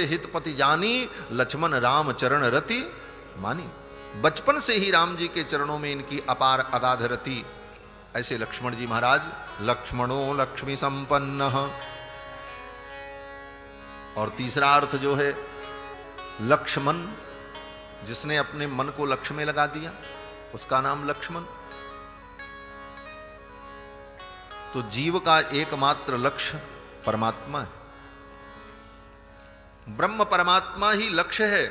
तेज हितपति जानी, लक्ष्मण राम चरण रति मानी। बचपन से ही राम जी के चरणों में इनकी अपार अगाध रति। ऐसे लक्ष्मण जी महाराज, लक्ष्मणो लक्ष्मी संपन्न। और तीसरा अर्थ जो है लक्ष्मण, जिसने अपने मन को लक्ष्य में लगा दिया उसका नाम लक्ष्मण। तो जीव का एकमात्र लक्ष्य परमात्मा है, ब्रह्म परमात्मा ही लक्ष्य है,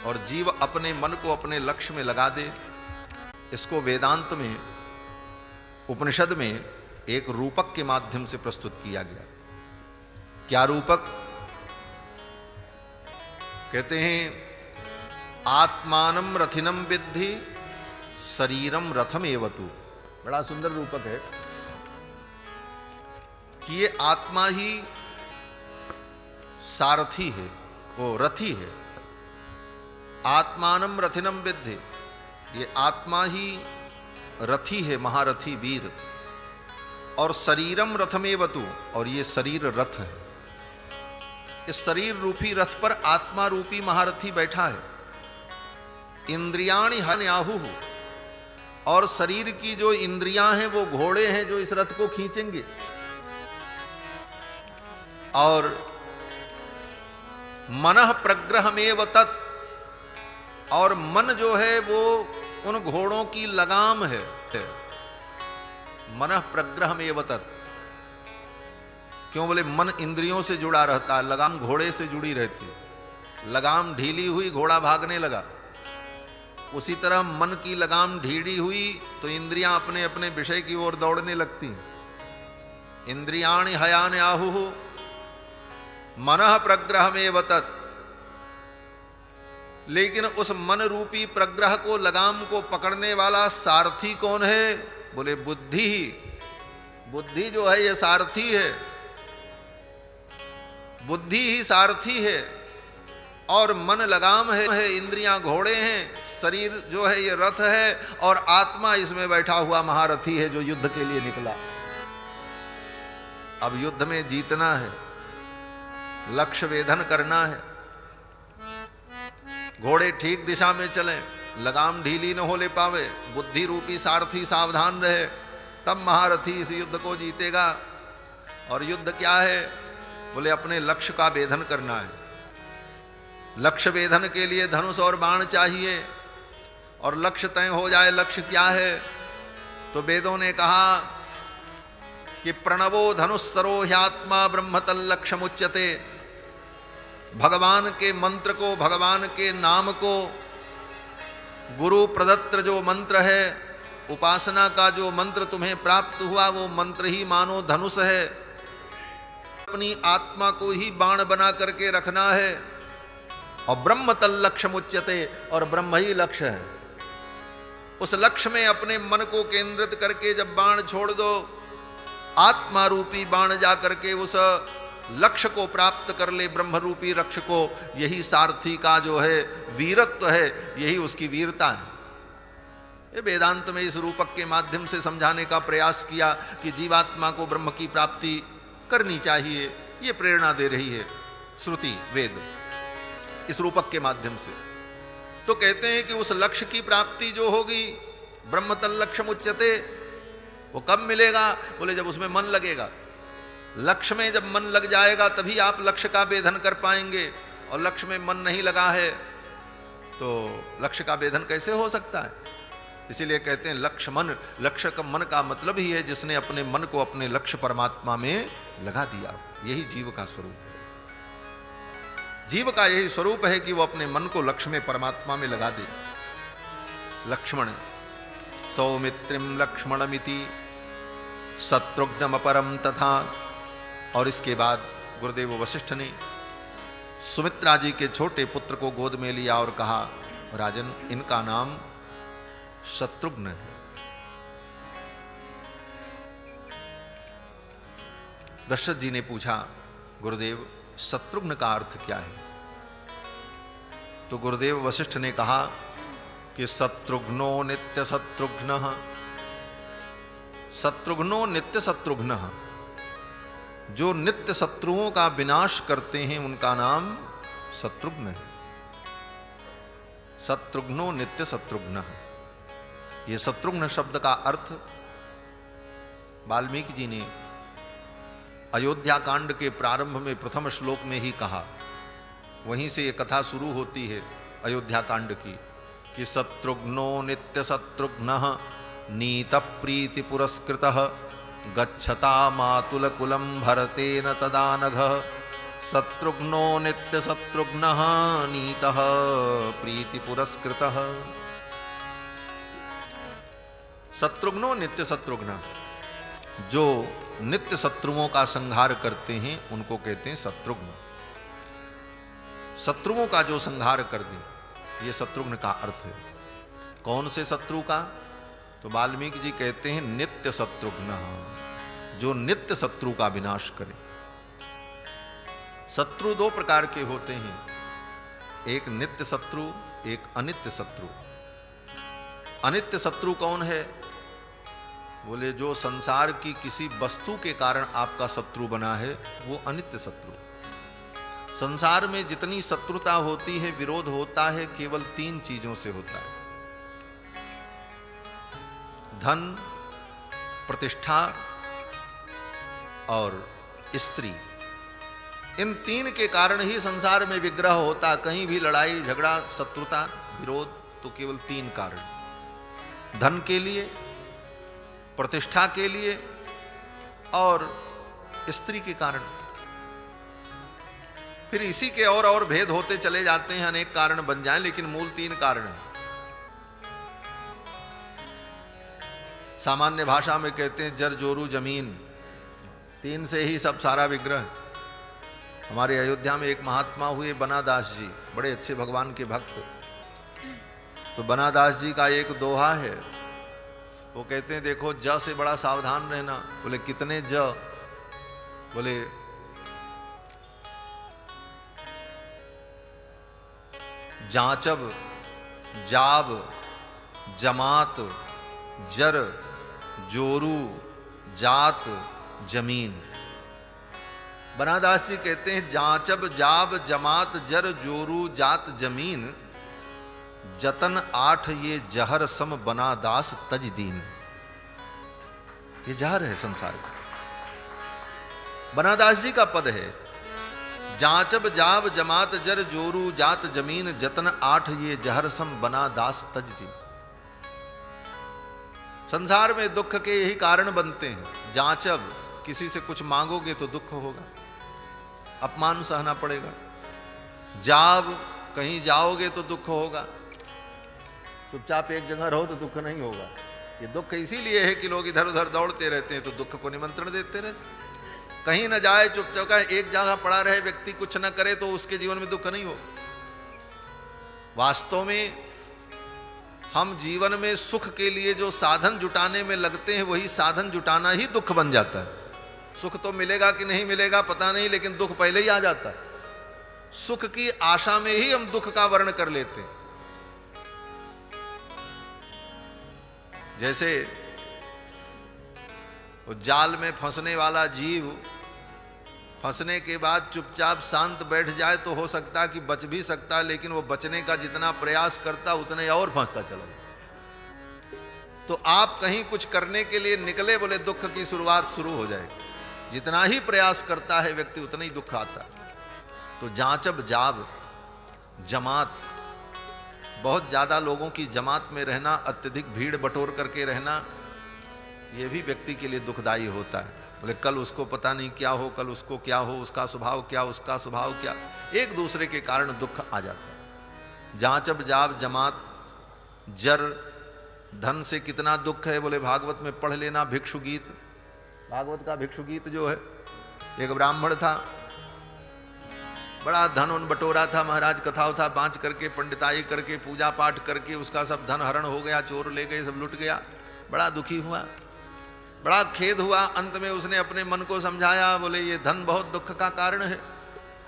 और जीव अपने मन को अपने लक्ष्य में लगा दे। इसको वेदांत में, उपनिषद में एक रूपक के माध्यम से प्रस्तुत किया गया। क्या रूपक? कहते हैं आत्मानम रथिनम विद्धि शरीरम रथम एवतु। बड़ा सुंदर रूपक है कि ये आत्मा ही सारथी है, वो रथी है। आत्मानम रथिनम विद्धि, ये आत्मा ही रथी है, महारथी वीर। और शरीरम रथमेवतु, और ये शरीर रथ है। इस शरीर रूपी रथ पर आत्मा रूपी महारथी बैठा है। इंद्रियाणि हन्याहु, और शरीर की जो इंद्रियां हैं वो घोड़े हैं जो इस रथ को खींचेंगे। और मनः प्रग्रहमेव तत्, और मन जो है वो उन घोड़ों की लगाम है। मनः प्रग्रहमेव तत्, क्यों बोले मन इंद्रियों से जुड़ा रहता है, लगाम घोड़े से जुड़ी रहती है। लगाम ढीली हुई, घोड़ा भागने लगा। उसी तरह मन की लगाम ढीली हुई तो इंद्रियां अपने अपने विषय की ओर दौड़ने लगती। इंद्रियाणि हयान्याहुः मनः प्रग्रहमेव तत्। लेकिन उस मन रूपी प्रग्रह को, लगाम को पकड़ने वाला सारथी कौन है? बोले बुद्धि ही। बुद्धि जो है ये सारथी है, बुद्धि ही सारथी है, और मन लगाम है, इंद्रियां घोड़े हैं, शरीर जो है ये रथ है, और आत्मा इसमें बैठा हुआ महारथी है जो युद्ध के लिए निकला। अब युद्ध में जीतना है, लक्ष्य वेधन करना है। घोड़े ठीक दिशा में चलें, लगाम ढीली न हो ले पावे, बुद्धि रूपी सारथी सावधान रहे, तब महारथी इस युद्ध को जीतेगा। और युद्ध क्या है? बोले अपने लक्ष्य का वेधन करना है। लक्ष्य वेधन के लिए धनुष और बाण चाहिए, और लक्ष्य तय हो जाए। लक्ष्य क्या है? तो वेदों ने कहा कि प्रणवो धनुस्सरो ह्यात्मा ब्रह्म तल्लक्ष्यमुच्यते। भगवान के मंत्र को, भगवान के नाम को, गुरु प्रदत्त जो मंत्र है, उपासना का जो मंत्र तुम्हें प्राप्त हुआ, वो मंत्र ही मानो धनुष है। अपनी आत्मा को ही बाण बना करके रखना है। और ब्रह्म तल्लक्ष्यमुच्यते, और ब्रह्म ही लक्ष्य है। उस लक्ष्य में अपने मन को केंद्रित करके जब बाण छोड़ दो, आत्मा रूपी बाण जा करके उस लक्ष्य को प्राप्त कर ले, ब्रह्म रूपी लक्ष्य को। यही सारथी का जो है वीरत्व है, यही उसकी वीरता है। ये वेदांत में इस रूपक के माध्यम से समझाने का प्रयास किया कि जीवात्मा को ब्रह्म की प्राप्ति करनी चाहिए। ये प्रेरणा दे रही है श्रुति, वेद, इस रूपक के माध्यम से। तो कहते हैं कि उस लक्ष्य की प्राप्ति जो होगी, ब्रह्म तल्लक्ष्यमुच्यते, वो कब मिलेगा? बोले जब उसमें मन लगेगा। लक्ष्य में जब मन लग जाएगा तभी आप लक्ष्य का वेधन कर पाएंगे। और लक्ष्य में मन नहीं लगा है तो लक्ष्य का वेधन कैसे हो सकता है? इसीलिए कहते हैं लक्ष्य मन। लक्ष्य का मन का मतलब ही है जिसने अपने मन को अपने लक्ष्य परमात्मा में लगा दिया। यही जीव का स्वरूप है। जीव का यही स्वरूप है कि वो अपने मन को लक्ष्य में, परमात्मा में लगा दे। लक्ष्मण सौमित्रिम लक्ष्मणमिति शत्रुघ्नम परम तथा। और इसके बाद गुरुदेव वशिष्ठ ने सुमित्रा जी के छोटे पुत्र को गोद में लिया और कहा, राजन इनका नाम शत्रुघ्न है। दशरथ जी ने पूछा, गुरुदेव शत्रुघ्न का अर्थ क्या है? तो गुरुदेव वशिष्ठ ने कहा कि शत्रुघ्नो नित्य शत्रुघ्न, शत्रुघ्नो नित्य शत्रुघ्न। जो नित्य शत्रुओं का विनाश करते हैं उनका नाम शत्रुघ्न है। शत्रुघ्नो नित्य शत्रुघ्न। ये शत्रुघ्न शब्द का अर्थ वाल्मीकि जी ने अयोध्या कांड के प्रारंभ में प्रथम श्लोक में ही कहा। वहीं से ये कथा शुरू होती है अयोध्या कांड की कि शत्रुघ्नो नित्य शत्रुघ्नः नीत प्रीति पुरस्कृतः गच्छता मातुल कुलम भरतेन तदानघ। शत्रुघ्नो नित्य शत्रुघ्नः नीतः प्रीति पुरस्कृतः। शत्रुघ्नो नित्य शत्रुघ्न, जो नित्य शत्रुओं का संहार करते हैं उनको कहते हैं शत्रुघ्न। शत्रुओं का जो संहार कर दे, ये शत्रुघ्न का अर्थ है। कौन से शत्रु का? तो वाल्मीकि जी कहते हैं नित्य शत्रुघ्न, जो नित्य शत्रु का विनाश करे। शत्रु दो प्रकार के होते हैं, एक नित्य शत्रु, एक अनित्य शत्रु। अनित्य शत्रु कौन है? बोले जो संसार की किसी वस्तु के कारण आपका शत्रु बना है, वो अनित्य शत्रु। संसार में जितनी शत्रुता होती है, विरोध होता है, केवल तीन चीजों से होता है: धन, प्रतिष्ठा और स्त्री। इन तीन के कारण ही संसार में विग्रह होता। कहीं भी लड़ाई झगड़ा शत्रुता विरोध तो केवल तीन कारण: धन के लिए, प्रतिष्ठा के लिए और स्त्री के कारण। फिर इसी के और भेद होते चले जाते हैं, अनेक कारण बन जाएं, लेकिन मूल तीन कारण हैं। सामान्य भाषा में कहते हैं जर जोरू जमीन, तीन से ही सब सारा विग्रह। हमारे अयोध्या में एक महात्मा हुए बनादास जी, बड़े अच्छे भगवान के भक्त। तो बनादास जी का एक दोहा है, वो कहते हैं देखो ज से बड़ा सावधान रहना। बोले कितने ज? बोले जांचब, जाब, जमात, जर, जोरू, जात, जमीन। बनादास जी कहते हैं जांचब, जाब, जमात, जर, जोरू, जात, जमीन, जतन आठ ये जहर सम बना दास तज दीन। ये जहर है संसार का। बनादास जी का पद है जांचब, जाब, जमात, जर, जोरू, जात, जमीन, जतन आठ ये जहर सम बना दास तज दीन। संसार में दुख के यही कारण बनते हैं। जांचब, किसी से कुछ मांगोगे तो दुख होगा, अपमान सहना पड़ेगा। जाब, कहीं जाओगे तो दुख होगा, चुपचाप एक जगह रहो तो दुख नहीं होगा। ये दुख इसीलिए है कि लोग इधर उधर दौड़ते रहते हैं तो दुख को निमंत्रण देते रहते। कहीं न जाए, चुपचाप एक जगह पड़ा रहे व्यक्ति, कुछ न करे तो उसके जीवन में दुख नहीं होगा। वास्तव में हम जीवन में सुख के लिए जो साधन जुटाने में लगते हैं, वही साधन जुटाना ही दुख बन जाता है। सुख तो मिलेगा कि नहीं मिलेगा पता नहीं, लेकिन दुख पहले ही आ जाता है। सुख की आशा में ही हम दुख का वर्ण कर लेते हैं। जैसे वो जाल में फंसने वाला जीव फंसने के बाद चुपचाप शांत बैठ जाए तो हो सकता है कि बच भी सकता है, लेकिन वो बचने का जितना प्रयास करता उतने और फंसता चला। तो आप कहीं कुछ करने के लिए निकले, बोले दुख की शुरुआत शुरू हो जाएगी। जितना ही प्रयास करता है व्यक्ति उतना ही दुख आता है। तो जांचब, जाब, जमात, बहुत ज्यादा लोगों की जमात में रहना, अत्यधिक भीड़ बटोर करके रहना, यह भी व्यक्ति के लिए दुखदाई होता है। बोले कल उसको पता नहीं क्या हो, कल उसको क्या हो, उसका स्वभाव क्या, उसका स्वभाव क्या, एक दूसरे के कारण दुख आ जाता है। जांचब, जाब, जमात, जर, धन से कितना दुख है। बोले भागवत में पढ़ लेना भिक्षु गीत। भागवत का भिक्षु गीत जो है, एक ब्राह्मण था, बड़ा धन उन बटोरा था, महाराज कथा उथा बांच करके, पंडिताई करके, पूजा पाठ करके उसका सब धन हरण हो गया, चोर ले गए, सब लुट गया। बड़ा दुखी हुआ, बड़ा खेद हुआ। अंत में उसने अपने मन को समझाया, बोले ये धन बहुत दुख का कारण है।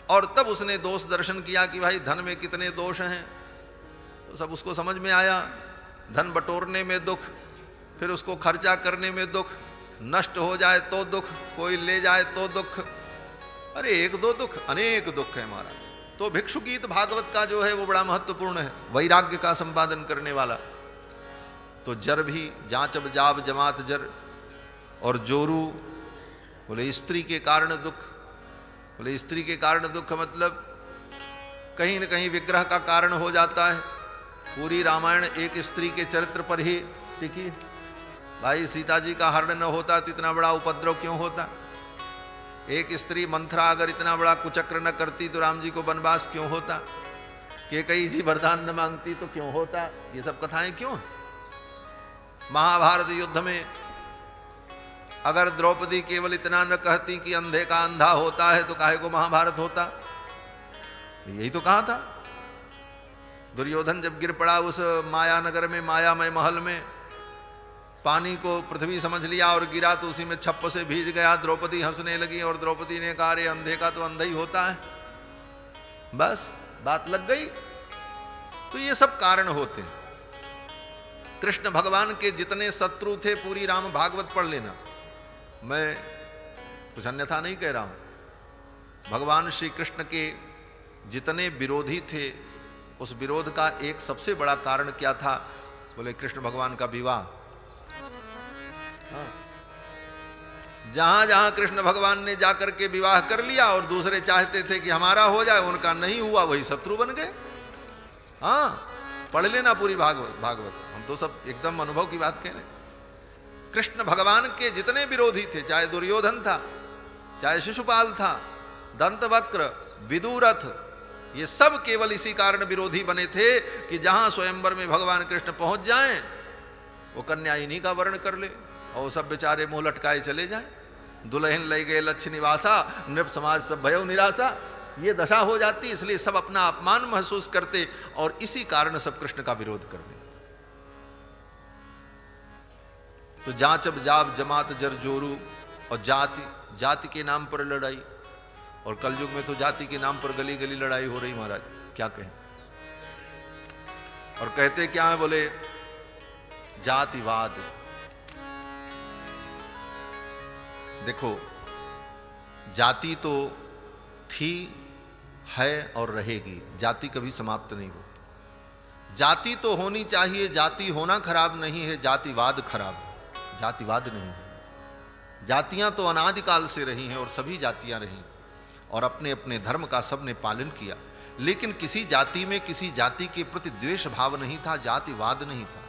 और तब उसने दोष दर्शन किया कि भाई धन में कितने दोष हैं। तो सब उसको समझ में आया। धन बटोरने में दुख, फिर उसको खर्चा करने में दुख, नष्ट हो जाए तो दुख, कोई ले जाए तो दुख। अरे एक दो दुख, अनेक दुख है हमारा। तो भिक्षु गीत भागवत का जो है वो बड़ा महत्वपूर्ण है, वैराग्य का संपादन करने वाला। तो जर भी जांचब जाब जमात जर, और जोरू बोले स्त्री के कारण दुख। बोले स्त्री के कारण दुख मतलब कहीं न कहीं विग्रह का कारण हो जाता है। पूरी रामायण एक स्त्री के चरित्र पर ही टिकी। भाई सीता जी का हरण न होता तो इतना बड़ा उपद्रव क्यों होता? एक स्त्री मंथरा अगर इतना बड़ा कुचक्र न करती तो राम जी को वनवास क्यों होता? कैकेयी जी वरदान न मांगती तो क्यों होता? ये सब कथाएं क्यों? महाभारत युद्ध में अगर द्रौपदी केवल इतना न कहती कि अंधे का अंधा होता है तो काहे को महाभारत होता? यही तो कहा था। दुर्योधन जब गिर पड़ा उस माया नगर में, मायामय महल में, पानी को पृथ्वी समझ लिया और गिरा तो उसी में छप्प से भीज गया। द्रौपदी हंसने लगी और द्रौपदी ने कहा अरे अंधे का तो अंधा ही होता है। बस बात लग गई। तो ये सब कारण होते हैं। कृष्ण भगवान के जितने शत्रु थे, पूरी राम भागवत पढ़ लेना, मैं कुछ अन्यथा नहीं कह रहा हूं। भगवान श्री कृष्ण के जितने विरोधी थे, उस विरोध का एक सबसे बड़ा कारण क्या था? बोले कृष्ण भगवान का विवाह। जहां जहां कृष्ण भगवान ने जाकर के विवाह कर लिया और दूसरे चाहते थे कि हमारा हो जाए, उनका नहीं हुआ, वही शत्रु बन गए। हाँ, पढ़ लेना पूरी भागवत। हम तो सब एकदम अनुभव की बात कह रहे हैं। कृष्ण भगवान के जितने विरोधी थे, चाहे दुर्योधन था, चाहे शिशुपाल था, दंतवक्र, विदुरथ, ये सब केवल इसी कारण विरोधी बने थे कि जहां स्वयंवर में भगवान कृष्ण पहुंच जाएं, वो कन्या इन्हीं का वर्ण कर ले और सब बेचारे मुंह लटकाए चले जाएं। दुल्हन ले गए लक्ष्य निवासा, नृप समाज सब भयो निराशा, ये दशा हो जाती। इसलिए सब अपना अपमान महसूस करते और इसी कारण सब कृष्ण का विरोध करते। तो जांचब जाब जमात जर जोरू, और जाति के नाम पर लड़ाई। और कलयुग में तो जाति के नाम पर गली गली लड़ाई हो रही महाराज, क्या कहें। और कहते क्या है? बोले जातिवाद। देखो, जाति तो थी, है और रहेगी। जाति कभी समाप्त नहीं हो। जाति तो होनी चाहिए, जाति होना खराब नहीं है, जातिवाद खराब है, जातिवाद नहीं है। जातियां तो अनादिकाल से रही हैं और सभी जातियां रही और अपने अपने धर्म का सबने पालन किया, लेकिन किसी जाति में किसी जाति के प्रति द्वेष भाव नहीं था, जातिवाद नहीं था।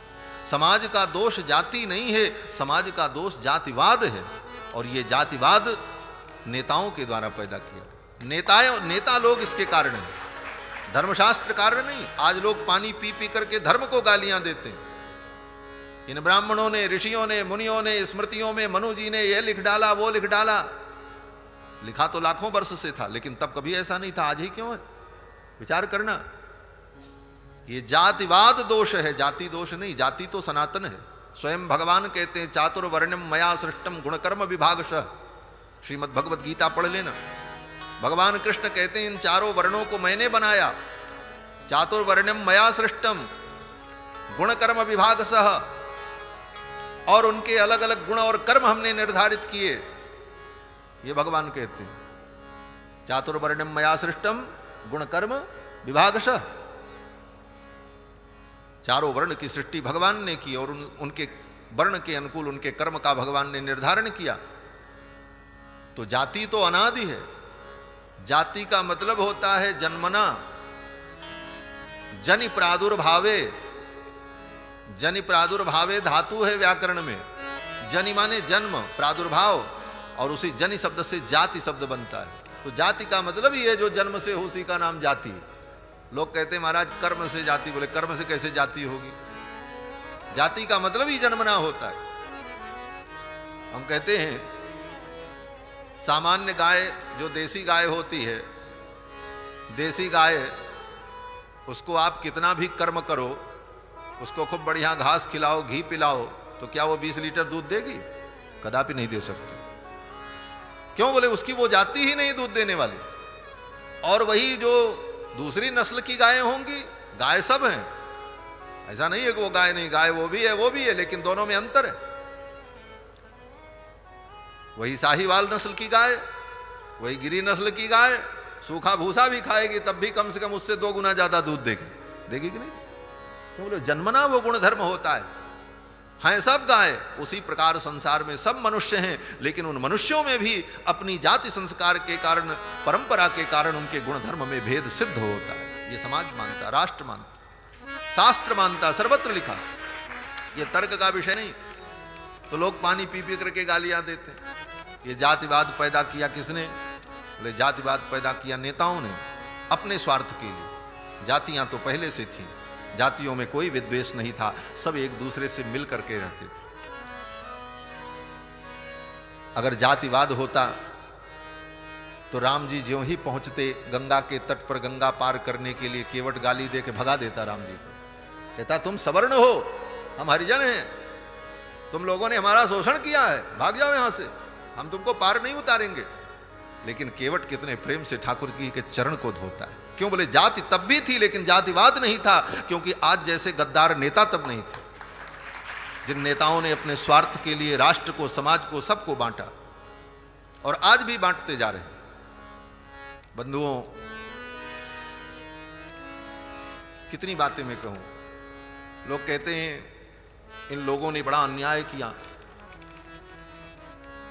समाज का दोष जाति नहीं है, समाज का दोष जातिवाद है। और ये जातिवाद नेताओं के द्वारा पैदा किया। नेता लोग इसके कारण हैं, धर्मशास्त्र कारण नहीं। आज लोग पानी पी पी करके धर्म को गालियां देते हैं। इन ब्राह्मणों ने, ऋषियों ने, मुनियों ने, स्मृतियों में मनु जी ने ये लिख डाला, वो लिख डाला। लिखा तो लाखों वर्ष से था, लेकिन तब कभी ऐसा नहीं था। आज ही क्यों है? विचार करना। ये जातिवाद दोष है, जाति दोष नहीं। जाति तो सनातन है। स्वयं भगवान कहते हैं चातुर्वर्ण्यम मया सृष्टम गुणकर्म विभागशः। श्रीमद् भगवत गीता पढ़ लेना। भगवान कृष्ण कहते हैं इन चारों वर्णों को मैंने बनाया। चातुर्वर्ण्यम मया सृष्टम गुणकर्म विभागशः, और उनके अलग अलग गुण और कर्म हमने निर्धारित किए। ये भगवान कहते हैं चातुर्वर्ण्यम मया सृष्टम गुणकर्म विभागशः। चारों वर्ण की सृष्टि भगवान ने की और उनके वर्ण के अनुकूल उनके कर्म का भगवान ने निर्धारण किया। तो जाति तो अनादि है। जाति का मतलब होता है जन्मना। जनि प्रादुर्भावे, जनि प्रादुर्भावे धातु है व्याकरण में। जनि माने जन्म, प्रादुर्भाव, और उसी जनि शब्द से जाति शब्द बनता है। तो जाति का मतलब ही है जो जन्म से हो उसी का नाम जाति। लोग कहते हैं महाराज कर्म से जाति, बोले कर्म से कैसे जाति होगी? जाति का मतलब ही जन्मना होता है। हम कहते हैं सामान्य गाय जो देसी गाय होती है, देसी गाय, उसको आप कितना भी कर्म करो, उसको खूब बढ़िया घास खिलाओ, घी पिलाओ, तो क्या वो 20 लीटर दूध देगी? कदापि नहीं दे सकती। क्यों? बोले उसकी वो जाति ही नहीं दूध देने वाली। और वही जो दूसरी नस्ल की गायें होंगी, गाय सब हैं, ऐसा नहीं है कि वो गाय नहीं, गाय वो भी है, लेकिन दोनों में अंतर है। वही साहीवाल नस्ल की गाय, वही गिरी नस्ल की गाय सूखा भूसा भी खाएगी तब भी कम से कम उससे 2 गुना ज्यादा दूध देगी, देगी कि नहीं? क्यों बोले जन्मना वो गुण धर्म होता है। हैं सब गाय, उसी प्रकार संसार में सब मनुष्य हैं, लेकिन उन मनुष्यों में भी अपनी जाति संस्कार के कारण, परंपरा के कारण उनके गुण धर्म में भेद सिद्ध होता है। ये समाज मानता, राष्ट्र मानता, शास्त्र मानता, सर्वत्र लिखा। ये तर्क का विषय नहीं। तो लोग पानी पी पी करके गालियां देते। ये जातिवाद पैदा किया किसने? बोले जातिवाद पैदा किया नेताओं ने अपने स्वार्थ के लिए। जातियां तो पहले से थी, जातियों में कोई विद्वेष नहीं था, सब एक दूसरे से मिल करके रहते थे। अगर जातिवाद होता तो राम जी ज्यों ही पहुंचते गंगा के तट पर गंगा पार करने के लिए केवट गाली दे के भगा देता राम जी को। कहता तुम सवर्ण हो, हम हरिजन हैं, तुम लोगों ने हमारा शोषण किया है, भाग जाओ यहां से, हम तुमको पार नहीं उतारेंगे। लेकिन केवट कितने प्रेम से ठाकुर जी के चरण को धोता है। क्यों? बोले जाति तब भी थी लेकिन जातिवाद नहीं था, क्योंकि आज जैसे गद्दार नेता तब नहीं थे, जिन नेताओं ने अपने स्वार्थ के लिए राष्ट्र को, समाज को, सबको बांटा और आज भी बांटते जा रहे हैं। बंधुओं, कितनी बातें मैं कहूं। लोग कहते हैं इन लोगों ने बड़ा अन्याय किया,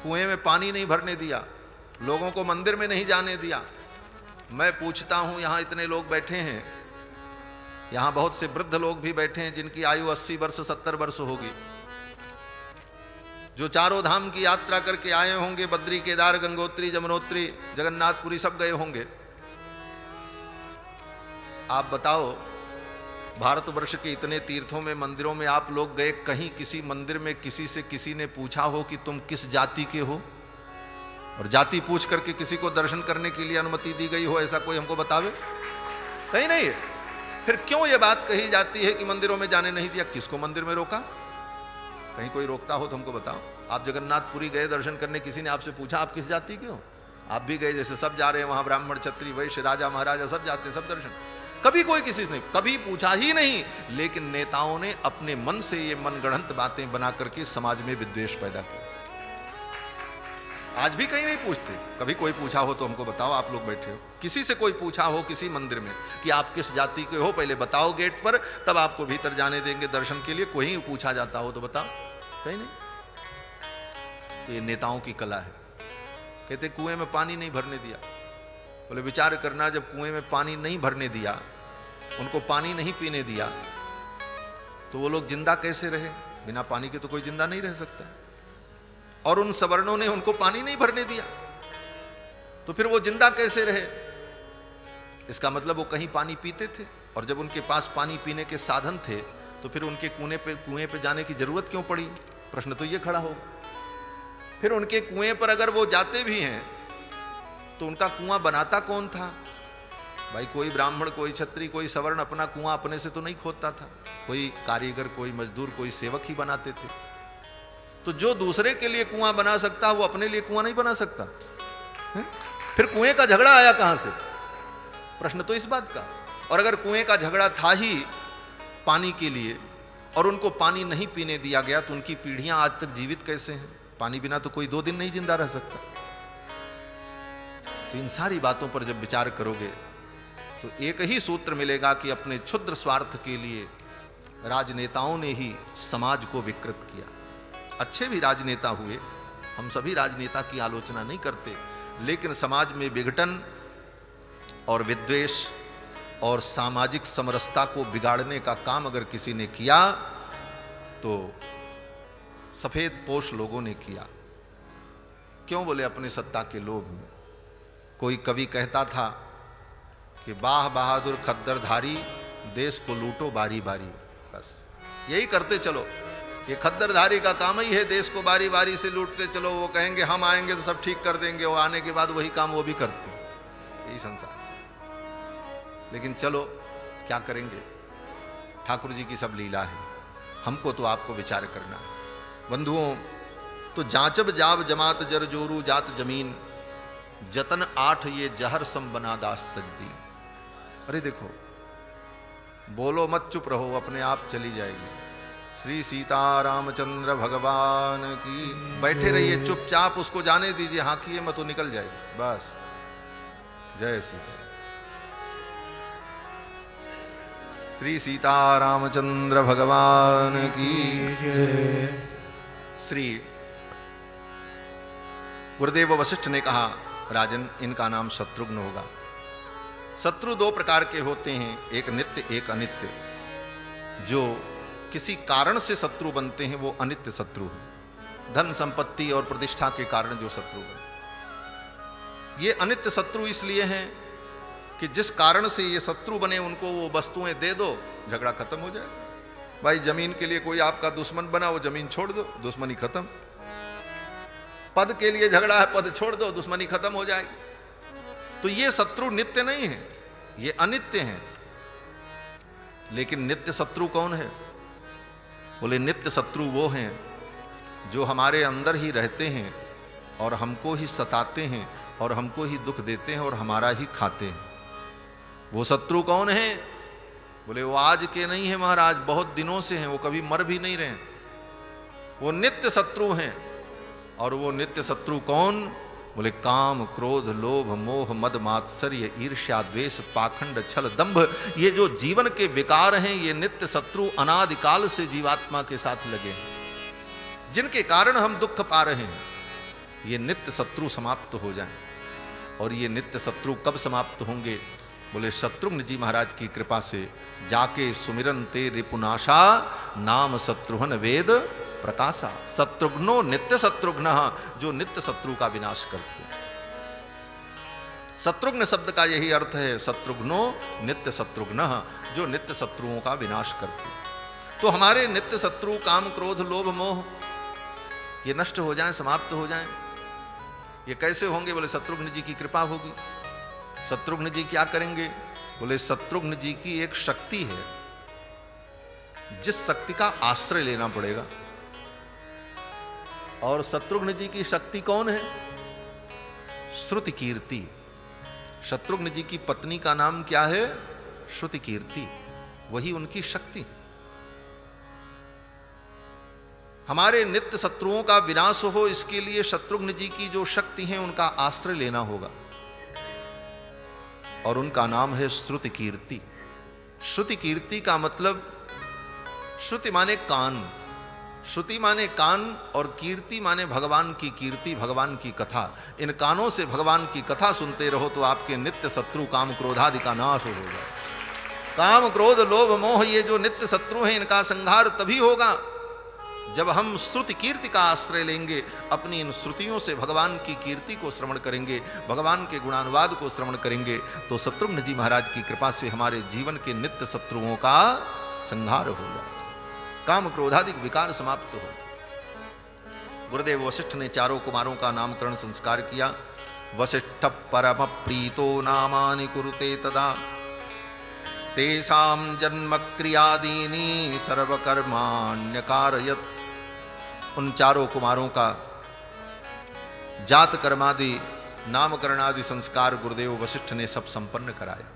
कुएं में पानी नहीं भरने दिया, लोगों को मंदिर में नहीं जाने दिया। मैं पूछता हूं, यहां इतने लोग बैठे हैं, यहां बहुत से वृद्ध लोग भी बैठे हैं जिनकी आयु 80 वर्ष 70 वर्ष होगी, जो चारों धाम की यात्रा करके आए होंगे, बद्री, केदार, गंगोत्री, जमुनोत्री, जगन्नाथपुरी सब गए होंगे। आप बताओ, भारतवर्ष के इतने तीर्थों में, मंदिरों में आप लोग गए, कहीं किसी मंदिर में किसी से किसी ने पूछा हो कि तुम किस जाति के हो? और जाति पूछ करके किसी को दर्शन करने के लिए अनुमति दी गई हो, ऐसा कोई हमको बतावे? कहीं नहीं है। फिर क्यों ये बात कही जाती है कि मंदिरों में जाने नहीं दिया? किसको मंदिर में रोका? कहीं कोई रोकता हो तो हमको बताओ। आप जगन्नाथपुरी गए दर्शन करने, किसी ने आपसे पूछा आप किस जाति के हो? आप भी गए, जैसे सब जा रहे हैं वहां, ब्राह्मण, क्षत्रिय, वैश्य, राजा महाराजा सब जाते हैं, सब दर्शन। कभी कोई किसी से नहीं, कभी पूछा ही नहीं। लेकिन नेताओं ने अपने मन से ये मनगढ़ंत बातें बना करके समाज में विद्वेष पैदा किया। आज भी कहीं नहीं पूछते। कभी कोई पूछा हो तो हमको बताओ, आप लोग बैठे हो, किसी से कोई पूछा हो किसी मंदिर में कि आप किस जाति के हो, पहले बताओ गेट पर, तब आपको भीतर जाने देंगे दर्शन के लिए। कोई पूछा जाता हो तो बताओ, कहीं नहीं। तो ये नेताओं की कला है। कहते कुएं में पानी नहीं भरने दिया। बोले विचार करना, जब कुएं में पानी नहीं भरने दिया, उनको पानी नहीं पीने दिया, तो वो लोग जिंदा कैसे रहे? बिना पानी के तो कोई जिंदा नहीं रह सकता। और उन सवर्णों ने उनको पानी नहीं भरने दिया, तो फिर वो जिंदा कैसे रहे? इसका मतलब वो कहीं पानी पीते थे, और जब उनके पास पानी पीने के साधन थे तो फिर उनके कुएं पे जाने की जरूरत क्यों पड़ी? प्रश्न तो ये खड़ा होगा। फिर उनके कुएं पर अगर वो जाते भी हैं तो उनका कुआं बनाता कौन था? भाई कोई ब्राह्मण, कोई क्षत्रिय, कोई सवर्ण अपना कुआं अपने से तो नहीं खोदता था। कोई कारीगर, कोई मजदूर, कोई सेवक ही बनाते थे। तो जो दूसरे के लिए कुआं बना सकता वो अपने लिए कुआं नहीं बना सकता है? फिर कुएं का झगड़ा आया कहां से? प्रश्न तो इस बात का। और अगर कुएं का झगड़ा था ही पानी के लिए और उनको पानी नहीं पीने दिया गया, तो उनकी पीढ़ियां आज तक जीवित कैसे हैं? पानी बिना तो कोई 2 दिन नहीं जिंदा रह सकता। तो इन सारी बातों पर जब विचार करोगे तो एक ही सूत्र मिलेगा कि अपने क्षुद्र स्वार्थ के लिए राजनेताओं ने ही समाज को विकृत किया। अच्छे भी राजनेता हुए, हम सभी राजनेता की आलोचना नहीं करते, लेकिन समाज में विघटन और विद्वेष और सामाजिक समरसता को बिगाड़ने का काम अगर किसी ने किया तो सफेद पोश लोगों ने किया। क्यों? बोले अपने सत्ता के लोभ में। कोई कवि कहता था कि वाह बहादुर खद्दरधारी, देश को लूटो बारी बारी। बस यही करते चलो। ये खद्दरधारी का काम ही है, देश को बारी बारी से लूटते चलो। वो कहेंगे हम आएंगे तो सब ठीक कर देंगे, वो आने के बाद वही काम वो भी करते हैं। यही संसार। लेकिन चलो क्या करेंगे, ठाकुर जी की सब लीला है, हमको तो आपको विचार करना है। बंधुओं, तो जांचब जाब जमात जर जोरू जात जमीन, जतन 8 ये जहर सम बना दास तजदीन। अरे देखो, बोलो मत, चुप रहो, अपने आप चली जाएगी। श्री सीता रामचंद्र भगवान की। बैठे रहिए चुपचाप, उसको जाने दीजिए, हाँकिए मत तो निकल जाएगी बस। जय सीता। श्री सीता रामचंद्र भगवान की जय। श्री गुरुदेव वशिष्ठ ने कहा, राजन इनका नाम शत्रुघ्न होगा। शत्रु दो प्रकार के होते हैं, एक नित्य एक अनित्य। जो किसी कारण से शत्रु बनते हैं वो अनित्य शत्रु है। धन संपत्ति और प्रतिष्ठा के कारण जो शत्रु बने, ये अनित्य शत्रु इसलिए हैं कि जिस कारण से ये शत्रु बने उनको वो वस्तुएं दे दो, झगड़ा खत्म हो जाए। भाई जमीन के लिए कोई आपका दुश्मन बना, वो जमीन छोड़ दो, दुश्मनी खत्म। पद के लिए झगड़ा है, पद छोड़ दो, दुश्मनी खत्म हो जाएगी। तो ये शत्रु नित्य नहीं है, ये अनित्य हैं। लेकिन नित्य शत्रु कौन है? बोले नित्य शत्रु वो हैं जो हमारे अंदर ही रहते हैं और हमको ही सताते हैं और हमको ही दुख देते हैं और हमारा ही खाते हैं। वो शत्रु कौन है? बोले वो आज के नहीं है महाराज, बहुत दिनों से हैं, वो कभी मर भी नहीं रहे। वो नित्य शत्रु हैं। और वो नित्य शत्रु कौन? बोले काम क्रोध लोभ मोह मद मात्सर्य ईर्ष्या द्वेष पाखंड छल दंभ। ये जो जीवन के विकार हैं, ये नित्य शत्रु अनादिकाल से जीवात्मा के साथ लगे हैं, जिनके कारण हम दुख पा रहे हैं। ये नित्य शत्रु समाप्त हो जाएं। और ये नित्य शत्रु कब समाप्त होंगे? बोले शत्रुघ्न जी महाराज की कृपा से। जाके सुमिरन ते रिपुनाशा नाम शत्रुघ्न वेद प्रकाशा। शत्रुघ्नो नित्य शत्रुघ्न, जो नित्य शत्रु का विनाश करते हैं। शत्रुघ्न शब्द का यही अर्थ है, शत्रुघ्नो नित्य शत्रुघ्न, जो नित्य शत्रुओं का विनाश करते हैं। तो हमारे नित्य शत्रु काम क्रोध लोभ मोह ये नष्ट हो जाएं, समाप्त हो जाएं। ये कैसे होंगे? बोले शत्रुघ्न जी की कृपा होगी। शत्रुघ्न जी क्या करेंगे? बोले शत्रुघ्न जी की एक शक्ति है, जिस शक्ति का आश्रय लेना पड़ेगा। और शत्रुघ्न जी की शक्ति कौन है? श्रुति कीर्ति। शत्रुघ्न जी की पत्नी का नाम क्या है? श्रुति कीर्ति। वही उनकी शक्ति। हमारे नित्य शत्रुओं का विनाश हो, इसके लिए शत्रुघ्न जी की जो शक्ति है उनका आश्रय लेना होगा। और उनका नाम है श्रुति कीर्ति। श्रुति कीर्ति का मतलब, श्रुति माने कान, श्रुति माने कान, और कीर्ति माने भगवान की कीर्ति, भगवान की कथा। इन कानों से भगवान की कथा सुनते रहो तो आपके नित्य शत्रु काम क्रोधादि का नाश हो जाए। काम क्रोध लोभ मोह ये जो नित्य शत्रु हैं, इनका संहार तभी होगा जब हम श्रुति कीर्ति का आश्रय लेंगे। अपनी इन श्रुतियों से भगवान की कीर्ति को श्रवण करेंगे, भगवान के गुणानुवाद को श्रवण करेंगे, तो शत्रुघ्न जी महाराज की कृपा से हमारे जीवन के नित्य शत्रुओं का संहार होगा, काम क्रोधादिक विकार समाप्त हो। गुरुदेव वशिष्ठ ने चारों कुमारों का नामकरण संस्कार किया। वशिष्ठ परम प्रीतो नामानि कुरुते तदा तेषां जन्म क्रियादीनि सर्वकर्माण्यकारयत्। उन चारों कुमारों का जात कर्मादि नामकरण आदि संस्कार गुरुदेव वशिष्ठ ने सब संपन्न कराया।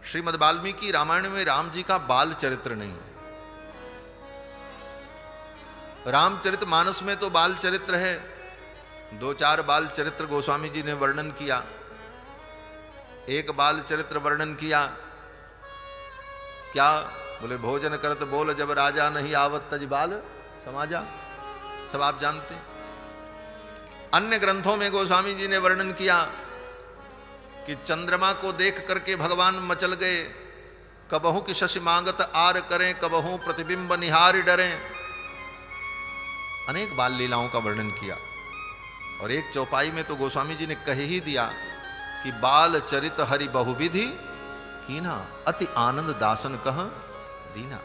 श्रीमद् वाल्मीकि रामायण में राम जी का बाल चरित्र नहीं है। रामचरित मानस में तो बाल चरित्र है, 2-4 बाल चरित्र गोस्वामी जी ने वर्णन किया। एक बाल चरित्र वर्णन किया, क्या? बोले भोजन करत बोल जब राजा नहीं आवत तज बाल समाजा। सब आप जानते हैं। अन्य ग्रंथों में गोस्वामी जी ने वर्णन किया कि चंद्रमा को देख करके भगवान मचल गए, कबहू की शशि मांगत आर करें, कबहू प्रतिबिंब निहार डरें। अनेक बाल लीलाओं का वर्णन किया। और एक चौपाई में तो गोस्वामी जी ने कह ही दिया कि बाल चरित हरि बहुविधि कीना, अति आनंद दासन कह दीना।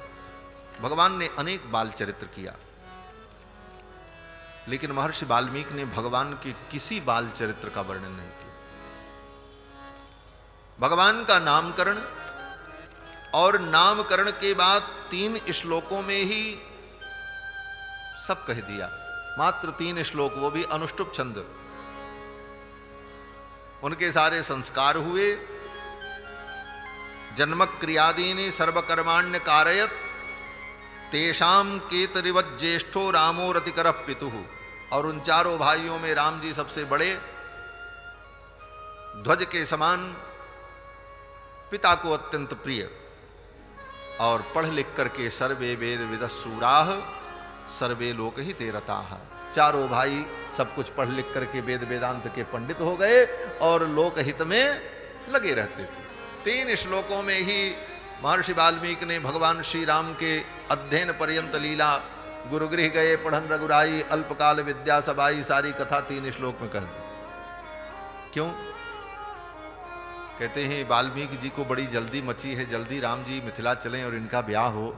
भगवान ने अनेक बाल चरित्र किया, लेकिन महर्षि वाल्मीकि ने भगवान के किसी बाल चरित्र का वर्णन नहीं किया। भगवान का नामकरण, और नामकरण के बाद 3 श्लोकों में ही सब कह दिया। मात्र 3 श्लोक, वो भी अनुष्टुप छंद। उनके सारे संस्कार हुए। जन्म क्रियादीनि सर्वकर्माण्य कारयत, तेषाम केतरिवत ज्येष्ठो रामो रतिकर पितुः, और उन चारों भाइयों में राम जी सबसे बड़े, ध्वज के समान, पिता को अत्यंत प्रिय, और पढ़ लिख करके सर्वे वेद विदस्सूराः सर्वे लोक हिते रताः। चारों भाई सब कुछ पढ़ लिख करके वेद वेदांत के पंडित हो गए और लोक हित में लगे रहते थे। 3 श्लोकों में ही महर्षि वाल्मीकि ने भगवान श्री राम के अध्ययन पर्यंत लीला, गुरुगृह गए पढ़न रघुराई, अल्पकाल विद्या सबाई, सारी कथा 3 श्लोक में कह दी। क्यों? कहते हैं वाल्मीकि जी को बड़ी जल्दी मची है, जल्दी राम जी मिथिला चलें और इनका ब्याह हो।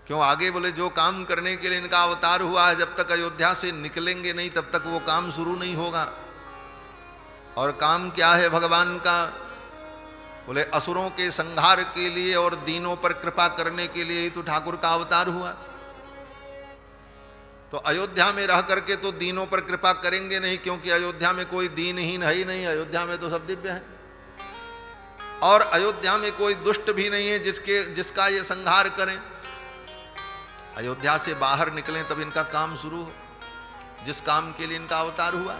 क्यों? आगे बोले जो काम करने के लिए इनका अवतार हुआ है, जब तक अयोध्या से निकलेंगे नहीं तब तक वो काम शुरू नहीं होगा। और काम क्या है भगवान का? बोले असुरों के संहार के लिए और दीनों पर कृपा करने के लिए तो ठाकुर का अवतार हुआ। तो अयोध्या में रह करके तो दीनों पर कृपा करेंगे नहीं, क्योंकि अयोध्या में कोई दीनहीन है ही नहीं, अयोध्या में तो सब दिव्य है। और अयोध्या में कोई दुष्ट भी नहीं है जिसका ये संहार करें। अयोध्या से बाहर निकलें तब इनका काम शुरू हो, जिस काम के लिए इनका अवतार हुआ।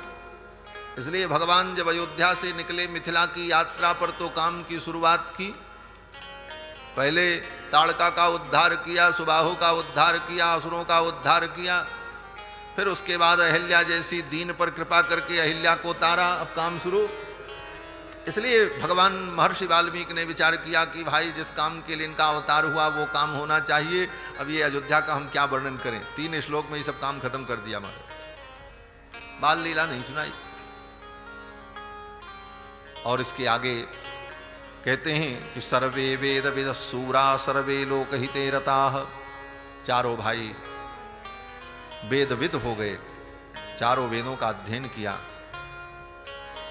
इसलिए भगवान जब अयोध्या से निकले मिथिला की यात्रा पर तो काम की शुरुआत की। पहले ताड़का का उद्धार किया, सुबाहु का उद्धार किया, असुरों का उद्धार किया, फिर उसके बाद अहिल्या जैसी दीन पर कृपा करके अहिल्या को तारा, अब काम शुरू। इसलिए भगवान महर्षि वाल्मीकि ने विचार किया कि भाई जिस काम के लिए इनका अवतार हुआ वो काम होना चाहिए। अब ये अयोध्या का हम क्या वर्णन करें, 3 श्लोक में ये सब काम खत्म कर दिया। हमारे बाल लीला नहीं सुनाई। और इसके आगे कहते हैं कि सर्वे वेद विदस्सूरा सर्वे लोक हिते रताः। चारों भाई वेदविद हो गए, चारों वेदों का अध्ययन किया।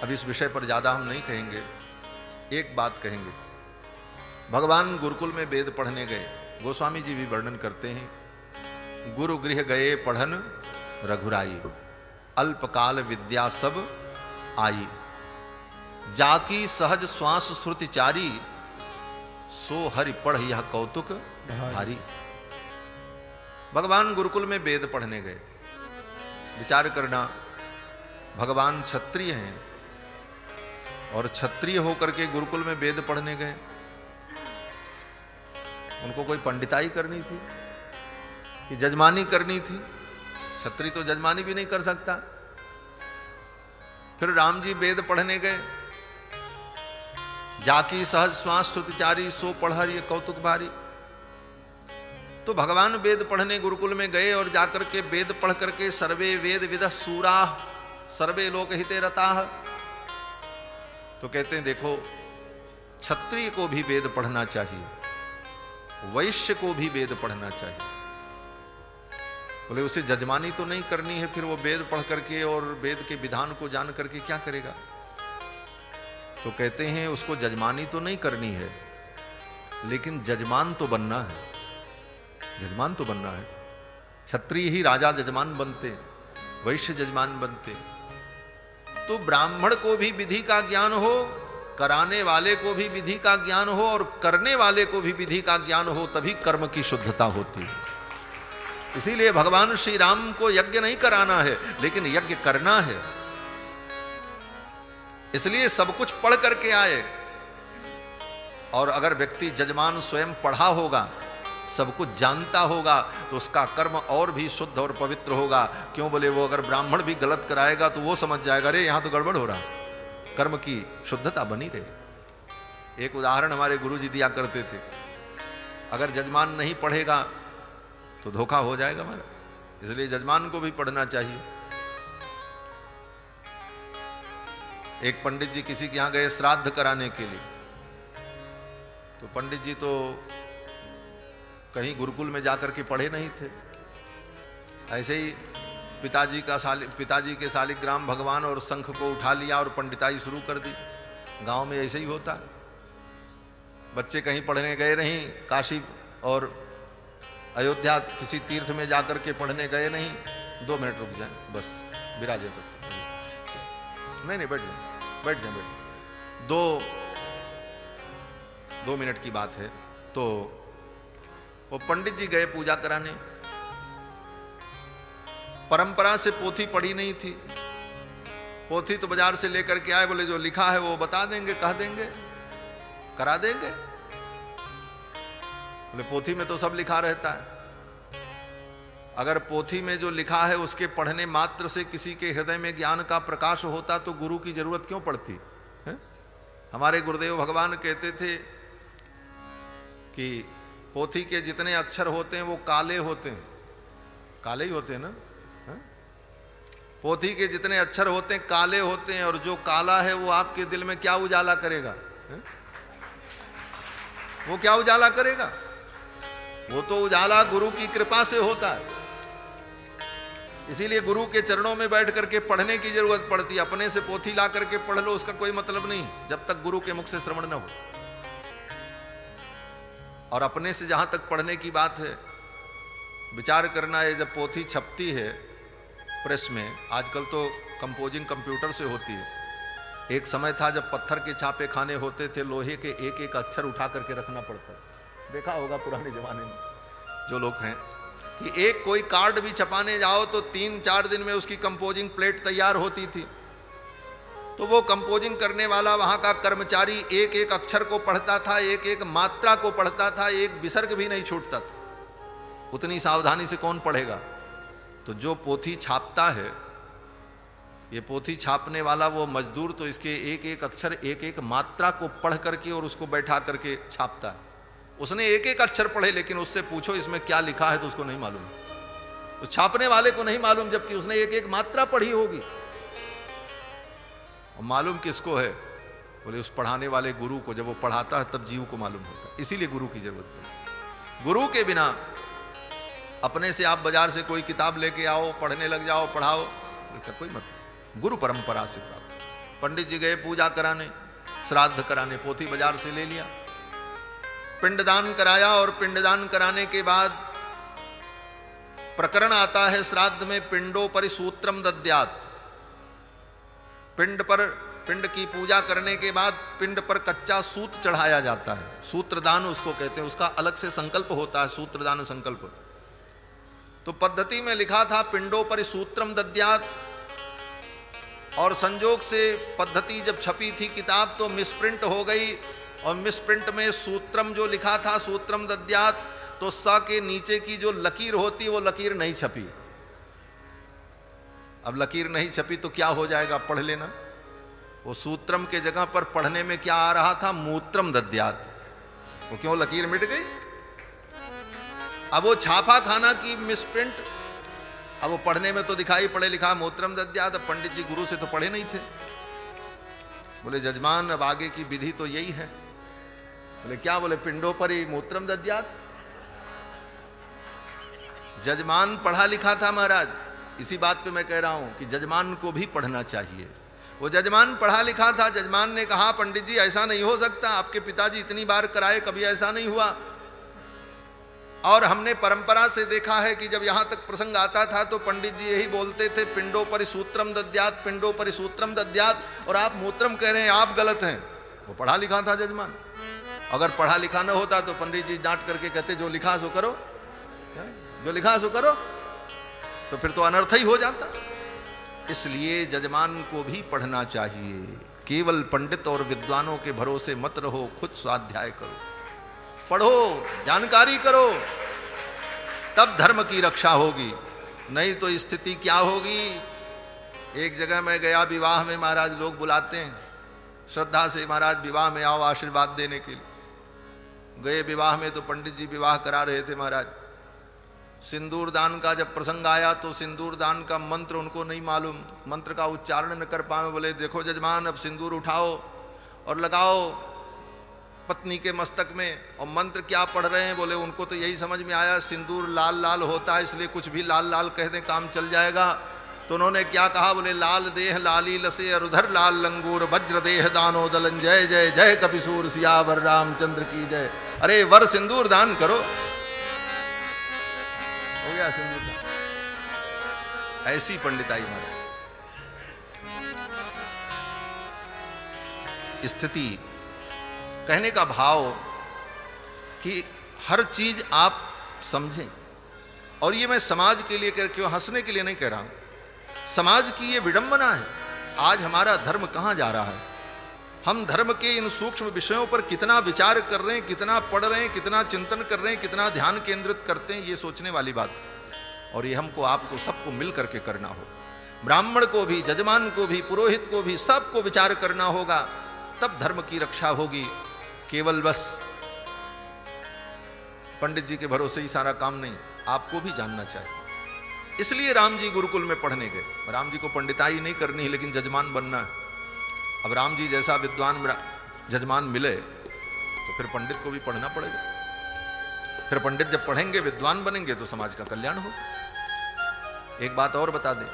अब इस विषय पर ज्यादा हम नहीं कहेंगे, एक बात कहेंगे। भगवान गुरुकुल में वेद पढ़ने गए, गोस्वामी जी भी वर्णन करते हैं। गुरु गृह गए पढ़न रघुराई, अल्पकाल विद्या सब आई, जाकी सहज श्वास श्रुति चारी, सो हरि पढ़ यह कौतुक भारी। भगवान गुरुकुल में वेद पढ़ने गए। विचार करना, भगवान क्षत्रिय हैं और क्षत्रिय होकर के गुरुकुल में वेद पढ़ने गए। उनको कोई पंडिताई करनी थी कि जजमानी करनी थी? क्षत्रिय तो जजमानी भी नहीं कर सकता। फिर राम जी वेद पढ़ने गए, जाकी सहज श्वास श्रुतिचारी, सो पढ़र ये कौतुक भारी। तो भगवान वेद पढ़ने गुरुकुल में गए और जाकर के वेद पढ़ करके सर्वे वेद विदस्सूराः सर्वे लोक हिते रताः। तो कहते हैं देखो, क्षत्रिय को भी वेद पढ़ना चाहिए, वैश्य को भी वेद पढ़ना चाहिए। बोले उसे जजमानी तो नहीं करनी है, फिर वो वेद पढ़ करके और वेद के विधान को जान करके क्या करेगा? तो कहते हैं उसको जजमानी तो नहीं करनी है, लेकिन जजमान तो बनना है। जजमान तो बनना है। क्षत्रिय ही राजा जजमान बनते, वैश्य जजमान बनते। तो ब्राह्मण को भी विधि का ज्ञान हो, कराने वाले को भी विधि का ज्ञान हो और करने वाले को भी विधि का ज्ञान हो, तभी कर्म की शुद्धता होती है। इसीलिए भगवान श्री राम को यज्ञ नहीं कराना है, लेकिन यज्ञ करना है। इसलिए सब कुछ पढ़ करके आए। और अगर व्यक्ति जजमान स्वयं पढ़ा होगा, सब कुछ जानता होगा, तो उसका कर्म और भी शुद्ध और पवित्र होगा। क्यों? बोले वो अगर ब्राह्मण भी गलत कराएगा तो वो समझ जाएगा अरे यहां तो गड़बड़ हो रहा, कर्म की शुद्धता बनी रहे। एक उदाहरण हमारे गुरु जी दिया करते थे, अगर जजमान नहीं पढ़ेगा तो धोखा हो जाएगा हमारा, इसलिए जजमान को भी पढ़ना चाहिए। एक पंडित जी किसी के यहां गए श्राद्ध कराने के लिए, तो पंडित जी तो कहीं गुरुकुल में जाकर के पढ़े नहीं थे। ऐसे ही पिताजी के शालिग्राम भगवान और शंख को उठा लिया और पंडिताई शुरू कर दी। गांव में ऐसे ही होता। बच्चे कहीं पढ़ने गए नहीं, काशी और अयोध्या किसी तीर्थ में जाकर के पढ़ने गए नहीं, 2 मिनट रुक जाएं बस, विराजे पर नहीं बैठ जाए 2 मिनट की बात है। तो वो पंडित जी गए पूजा कराने। परंपरा से पोथी पढ़ी नहीं थी, पोथी तो बाजार से लेकर के आए, बोले जो लिखा है वो बता देंगे, कह देंगे, करा देंगे। बोले पोथी में तो सब लिखा रहता है, अगर पोथी में जो लिखा है उसके पढ़ने मात्र से किसी के हृदय में ज्ञान का प्रकाश होता तो गुरु की जरूरत क्यों पड़ती है? हमारे गुरुदेव भगवान कहते थे कि पोथी के जितने अक्षर होते हैं वो काले होते हैं, काले ही होते हैं ना, है? पोथी के जितने अक्षर होते हैं काले होते हैं, और जो काला है वो आपके दिल में क्या उजाला करेगा? है? वो क्या उजाला करेगा? वो तो उजाला गुरु की कृपा से होता है। इसीलिए गुरु के चरणों में बैठ करके पढ़ने की जरूरत पड़ती है। अपने से पोथी ला करके पढ़ लो, उसका कोई मतलब नहीं जब तक गुरु के मुख से श्रवण न हो। और अपने से जहां तक पढ़ने की बात है, विचार करना है, जब पोथी छपती है प्रेस में, आजकल तो कंपोजिंग कंप्यूटर से होती है, एक समय था जब पत्थर के छापे खाने होते थे, लोहे के एक एक अक्षर उठा करके रखना पड़ता। देखा होगा पुराने जमाने में जो लोग हैं कि एक कोई कार्ड भी छपाने जाओ तो 3-4 दिन में उसकी कंपोजिंग प्लेट तैयार होती थी। तो वो कंपोजिंग करने वाला वहां का कर्मचारी एक एक अक्षर को पढ़ता था, एक एक मात्रा को पढ़ता था, एक विसर्ग भी नहीं छूटता था। उतनी सावधानी से कौन पढ़ेगा? तो जो पोथी छापता है, ये पोथी छापने वाला वो मजदूर, तो इसके एक एक अक्षर, एक एक मात्रा को पढ़ करके और उसको बैठा करके छापता है। उसने एक एक अक्षर पढ़े, लेकिन उससे पूछो इसमें क्या लिखा है तो उसको नहीं मालूम, तो छापने वाले को नहीं मालूम, जबकि उसने एक एक मात्रा पढ़ी होगी। और मालूम किसको है? बोले उस पढ़ाने वाले गुरु को। जब वो पढ़ाता है तब जीव को मालूम होता है। इसीलिए गुरु की जरूरत है। गुरु के बिना अपने से आप बाजार से कोई किताब लेके आओ, पढ़ने लग जाओ, पढ़ाओ, इसका कोई मतलब। गुरु परंपरा से प्राप्त। पंडित जी गए पूजा कराने, श्राद्ध कराने, पोथी बाजार से ले लिया, पिंडदान कराया, और पिंडदान कराने के बाद प्रकरण आता है श्राद्ध में, पिंडों पर सूत्रम दद्यात्। पिंड पर, पिंड की पूजा करने के बाद पिंड पर कच्चा सूत चढ़ाया जाता है, सूत्रदान उसको कहते हैं। उसका अलग से संकल्प होता है, सूत्रदान संकल्प। तो पद्धति में लिखा था पिंडों पर सूत्रम दद्यात्, और संजोग से पद्धति जब छपी थी किताब तो मिसप्रिंट हो गई, और मिसप्रिंट में सूत्रम जो लिखा था, सूत्रम दद्यात्, तो स के नीचे की जो लकीर होती वो लकीर नहीं छपी। अब लकीर नहीं छपी तो क्या हो जाएगा? पढ़ लेना। वो सूत्रम के जगह पर पढ़ने में क्या आ रहा था? मूत्रम दद्यात्। वो क्यों लकीर मिट गई? अब वो छापा खाना की मिसप्रिंट, अब वो पढ़ने में तो दिखाई पढ़े लिखा मूत्रम दद्यात्। पंडित जी गुरु से तो पढ़े नहीं थे। बोले जजमान अब आगे की विधि तो यही है। बोले क्या? बोले पिंडों पर ही मूत्रम दद्यात्। जजमान पढ़ा लिखा था महाराज। इसी बात पे मैं कह रहा हूं कि जजमान को भी पढ़ना चाहिए। वो जजमान पढ़ा लिखा था। जजमान ने कहा पंडित जी ऐसा नहीं हो सकता, आपके पिताजी इतनी बार कराए कभी ऐसा नहीं हुआ। और हमने परंपरा से देखा है कि जब यहां तक प्रसंग आता था तो पंडित जी यही बोलते थे, पिंडों पर सूत्रम दद्यात्, पिंडों पर सूत्रम दद्यात्, और आप मूत्रम कह रहे हैं, आप गलत हैं। वो पढ़ा लिखा था जजमान। अगर पढ़ा लिखा न होता तो पंडित जी डांट करके कहते जो लिखा सो करो, जो लिखा सो करो, तो फिर तो अनर्थ ही हो जाता। इसलिए जजमान को भी पढ़ना चाहिए। केवल पंडित और विद्वानों के भरोसे मत रहो, खुद स्वाध्याय करो, पढ़ो, जानकारी करो, तब धर्म की रक्षा होगी। नहीं तो स्थिति क्या होगी? एक जगह मैं गया विवाह में, महाराज लोग बुलाते हैं श्रद्धा से, महाराज विवाह में आओ आशीर्वाद देने के लिए। गए विवाह में तो पंडित जी विवाह करा रहे थे महाराज। सिंदूर दान का जब प्रसंग आया तो सिंदूर दान का मंत्र उनको नहीं मालूम, मंत्र का उच्चारण न कर पाए। बोले देखो जजमान अब सिंदूर उठाओ और लगाओ पत्नी के मस्तक में, और मंत्र क्या पढ़ रहे हैं? बोले उनको तो यही समझ में आया सिंदूर लाल लाल होता है, इसलिए कुछ भी लाल लाल कह दें काम चल जाएगा। तो उन्होंने क्या कहा? बोले लाल देह लाली लसे अरुधर लाल लंगूर, वज्र देह दानो दलन, जय जय जय कपिसूर, सियावर रामचंद्र की जय। अरे वर सिंदूर दान करो, हो गया सिंदूर दान। ऐसी पंडिताई महाराज। स्थिति कहने का भाव कि हर चीज आप समझें। और ये मैं समाज के लिए कह, क्यों हंसने के लिए नहीं कह रहा हूं, समाज की ये विडंबना है। आज हमारा धर्म कहां जा रहा है? हम धर्म के इन सूक्ष्म विषयों पर कितना विचार कर रहे हैं, कितना पढ़ रहे हैं, कितना चिंतन कर रहे हैं, कितना ध्यान केंद्रित करते हैं, ये सोचने वाली बात। और ये हमको आपको सबको मिल करके करना हो, ब्राह्मण को भी, जजमान को भी, पुरोहित को भी, सबको विचार करना होगा, तब धर्म की रक्षा होगी। केवल बस पंडित जी के भरोसे ही सारा काम नहीं, आपको भी जानना चाहिए। इसलिए राम जी गुरुकुल में पढ़ने गए। राम जी को पंडिताई नहीं करनी है, लेकिन जजमान बनना है। अब राम जी जैसा विद्वान जजमान मिले तो फिर पंडित को भी पढ़ना पड़ेगा। फिर पंडित जब पढ़ेंगे, विद्वान बनेंगे, तो समाज का कल्याण होगा। एक बात और बता दें,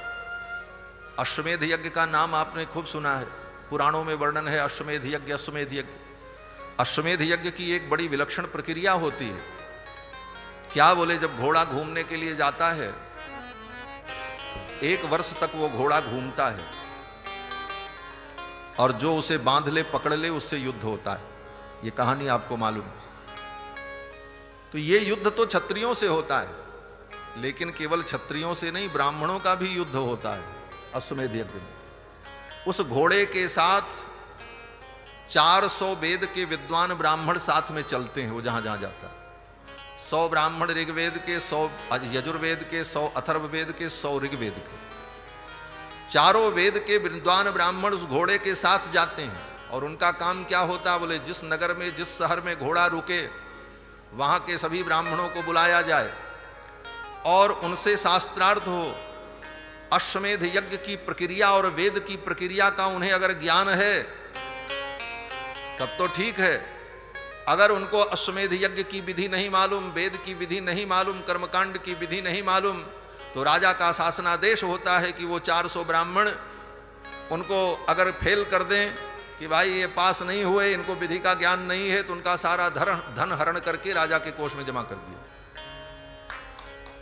अश्वमेध यज्ञ का नाम आपने खूब सुना है, पुराणों में वर्णन है अश्वमेध यज्ञ, अश्वमेध यज्ञ। अश्वमेध यज्ञ की एक बड़ी विलक्षण प्रक्रिया होती है। क्या बोले, जब घोड़ा घूमने के लिए जाता है, 1 वर्ष तक वो घोड़ा घूमता है, और जो उसे बांध ले, पकड़ ले, उससे युद्ध होता है। ये कहानी आपको मालूम है। तो ये युद्ध तो क्षत्रियों से होता है, लेकिन केवल क्षत्रियों से नहीं, ब्राह्मणों का भी युद्ध होता है अश्वमेध यज्ञ में। उस घोड़े के साथ 400 वेद के विद्वान ब्राह्मण साथ में चलते हैं, वो जहां जहां जाता है। 100 ब्राह्मण ऋग्वेद के, 100 यजुर्वेद के, 100 अथर्ववेद के, 100 ऋग्वेद के, चारों वेद के विद्वान ब्राह्मण उस घोड़े के साथ जाते हैं। और उनका काम क्या होता है? बोले, जिस नगर में, जिस शहर में घोड़ा रुके, वहां के सभी ब्राह्मणों को बुलाया जाए और उनसे शास्त्रार्थ हो। अश्वमेध यज्ञ की प्रक्रिया और वेद की प्रक्रिया का उन्हें अगर ज्ञान है तब तो ठीक है। अगर उनको अश्वमेध यज्ञ की विधि नहीं मालूम, वेद की विधि नहीं मालूम, कर्मकांड की विधि नहीं मालूम, तो राजा का शासनादेश होता है कि वो 400 ब्राह्मण उनको अगर फेल कर दें कि भाई ये पास नहीं हुए, इनको विधि का ज्ञान नहीं है, तो उनका सारा धन हरण करके राजा के कोष में जमा कर दिया।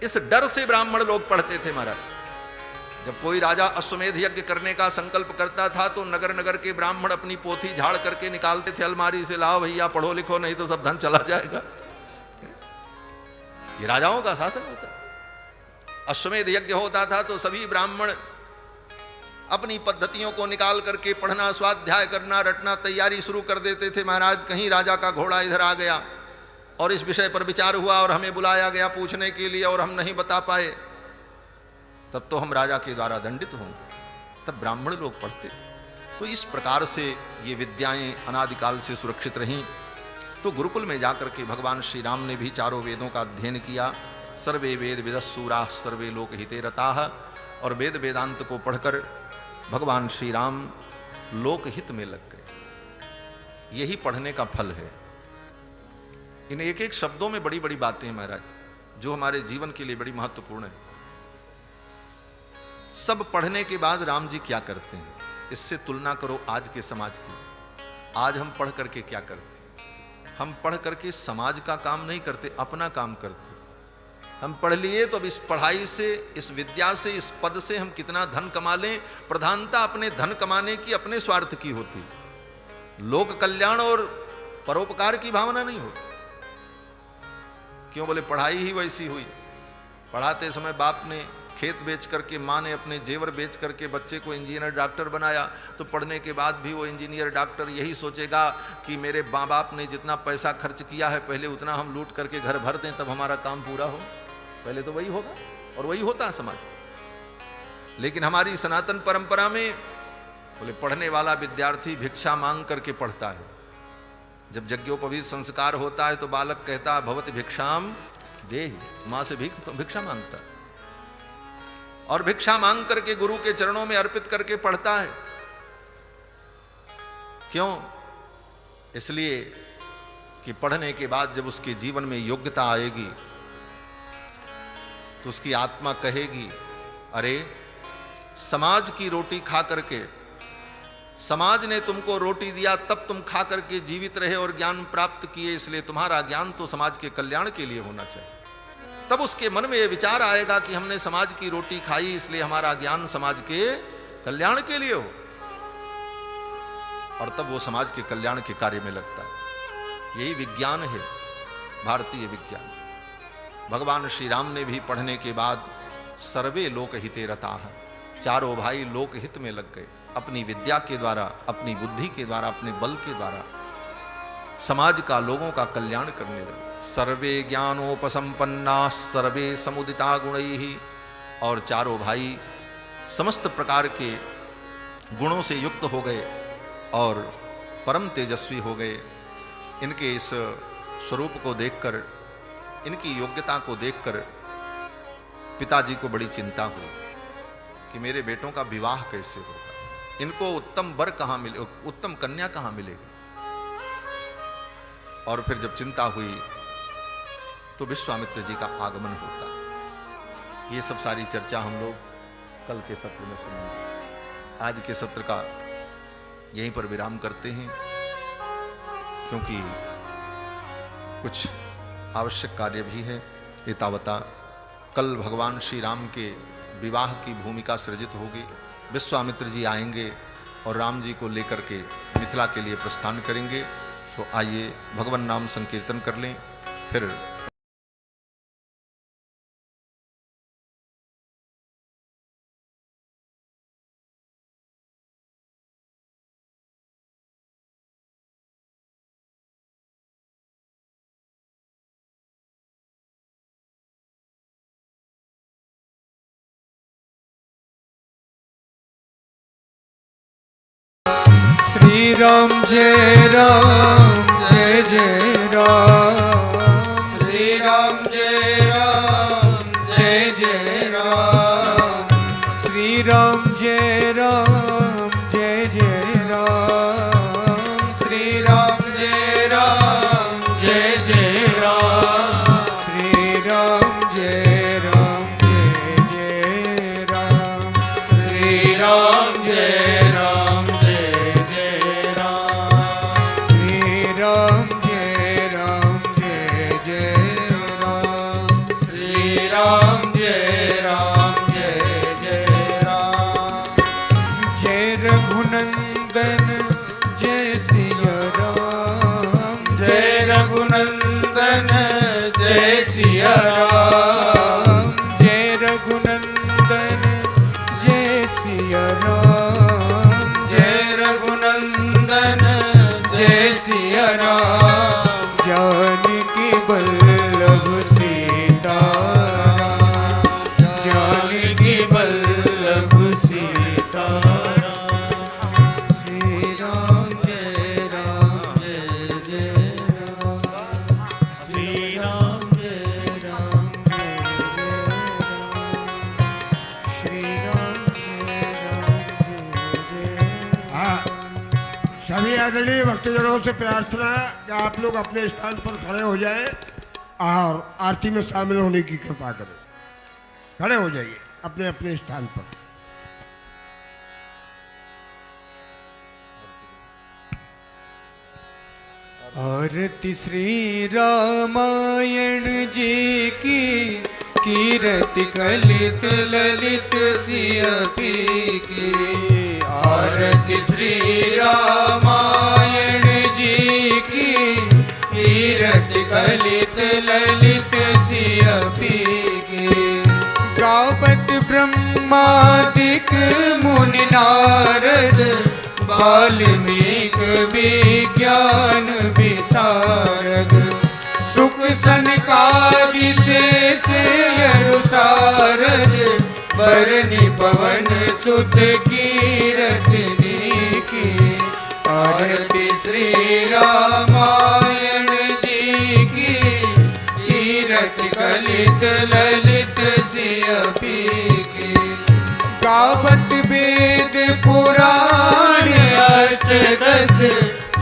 इस डर से ब्राह्मण लोग पढ़ते थे महाराज। जब कोई राजा अश्वमेध यज्ञ करने का संकल्प करता था तो नगर नगर के ब्राह्मण अपनी पोथी झाड़ करके निकालते थे अलमारी से, लाओ भैया पढ़ो लिखो, नहीं तो सब धन चला जाएगा। ये राजाओं का शासन होता है। अश्वमेध यज्ञ होता था तो सभी ब्राह्मण अपनी पद्धतियों को निकाल करके पढ़ना, स्वाध्याय करना, रटना, तैयारी शुरू कर देते थे। महाराज, कहीं राजा का घोड़ा इधर आ गया और इस विषय पर विचार हुआ और हमें बुलाया गया पूछने के लिए और हम नहीं बता पाए, तब तो हम राजा के द्वारा दंडित होंगे। तब ब्राह्मण लोग पढ़ते थे। तो इस प्रकार से ये विद्याएं अनादिकाल से सुरक्षित रहीं। तो गुरुकुल में जाकर के भगवान श्री राम ने भी चारों वेदों का अध्ययन किया। सर्वे वेद विदस्सूराः सर्वे लोक हिते रताः। और वेद वेदांत को पढ़कर भगवान श्री राम लोकहित में लग गए। यही पढ़ने का फल है। इन एक एक शब्दों में बड़ी बड़ी बातें हैं महाराज, जो हमारे जीवन के लिए बड़ी महत्वपूर्ण है। सब पढ़ने के बाद राम जी क्या करते हैं, इससे तुलना करो आज के समाज की। आज हम पढ़ करके क्या करते हैं? हम पढ़ करके समाज का काम नहीं करते, अपना काम करते। हम पढ़ लिए तो अब इस पढ़ाई से, इस विद्या से, इस पद से हम कितना धन कमा लें, प्रधानता अपने धन कमाने की, अपने स्वार्थ की होती। लोक कल्याण और परोपकार की भावना नहीं होती। क्यों? बोले पढ़ाई ही वैसी हुई। पढ़ाते समय बाप ने खेत बेच करके, माँ ने अपने जेवर बेच करके बच्चे को इंजीनियर डॉक्टर बनाया, तो पढ़ने के बाद भी वो इंजीनियर डॉक्टर यही सोचेगा कि मेरे माँ बाप ने जितना पैसा खर्च किया है पहले उतना हम लूट करके घर भर दें, तब हमारा काम पूरा हो। पहले तो वही होगा और वही होता है समाज। लेकिन हमारी सनातन परंपरा में बोले पढ़ने वाला विद्यार्थी भिक्षा मांग करके पढ़ता है। जब यज्ञोपवीत संस्कार होता है तो बालक कहता है भवति भिक्षाम देहि, मां से भिक्षा मांगता है और भिक्षा मांग करके गुरु के चरणों में अर्पित करके पढ़ता है। क्यों? इसलिए कि पढ़ने के बाद जब उसके जीवन में योग्यता आएगी तो उसकी आत्मा कहेगी, अरे समाज की रोटी खा करके, समाज ने तुमको रोटी दिया तब तुम खा करके जीवित रहे और ज्ञान प्राप्त किए, इसलिए तुम्हारा ज्ञान तो समाज के कल्याण के लिए होना चाहिए। तब उसके मन में यह विचार आएगा कि हमने समाज की रोटी खाई, इसलिए हमारा ज्ञान समाज के कल्याण के लिए हो, और तब वो समाज के कल्याण के कार्य में लगता है। यही विज्ञान है, भारतीय विज्ञान। भगवान श्री राम ने भी पढ़ने के बाद सर्वे लोक हिते रताः, चारों भाई लोक हित में लग गए। अपनी विद्या के द्वारा, अपनी बुद्धि के द्वारा, अपने बल के द्वारा समाज का, लोगों का कल्याण करने लगे। सर्वे ज्ञानोपसंपन्ना सर्वे समुदिता गुणैः, और चारों भाई समस्त प्रकार के गुणों से युक्त हो गए और परम तेजस्वी हो गए। इनके इस स्वरूप को देखकर, इनकी योग्यता को देखकर पिताजी को बड़ी चिंता हुई कि मेरे बेटों का विवाह कैसे होगा, इनको उत्तम वर कहाँ मिले, उत्तम कन्या कहाँ मिलेगी। और फिर जब चिंता हुई तो विश्वामित्र जी का आगमन होता। ये सब सारी चर्चा हम लोग कल के सत्र में सुनेंगे। आज के सत्र का यहीं पर विराम करते हैं, क्योंकि कुछ आवश्यक कार्य भी है। एतावता कल भगवान श्री राम के विवाह की भूमिका सृजित होगी। विश्वामित्र जी आएंगे और राम जी को लेकर के मिथिला के लिए प्रस्थान करेंगे। तो आइए भगवान नाम संकीर्तन कर लें, फिर श्री राम जय राम जय जय राम, श्री राम जय राम जय जय राम, श्री राम जय राम जय जय राम, श्री राम जय राम जय जय राम, श्री राम जय राम जय जय राम, श्री राम जय राम जय सिया राम, जय रघुनंदन जय सिया राम, जय रघुनंदन जय सिया राम, जानकी वल्लभ सीता राम, जानकी वल्लभ सीता राम, श्री राम जय राम जय जय राम, श्री राम जय राम जय जय राम, श्री राम जय राम जय जय। हाँ, सभी आदरणीय भक्तजनों से प्रार्थना है कि आप लोग अपने स्थान पर खड़े हो जाएं और आरती में शामिल होने की कृपा करें। खड़े हो जाइए अपने अपने स्थान पर। आरती श्री रामायण जी की, कीरति कलित ललित सियपी की। आरती श्री रामायण जी की, कीरति कलित ललित सियपी की। गावत ब्रह्मादिक मुनि नारद, वाल्मीकि विज्ञान विशारद। सुख सनकादि शेष सारद, बरनि पवन सुत कीरतनी की। आरती श्री रामायण जी की, कीरति कलित ललित सियपी की। गावत वेद पुराण अष्टदश,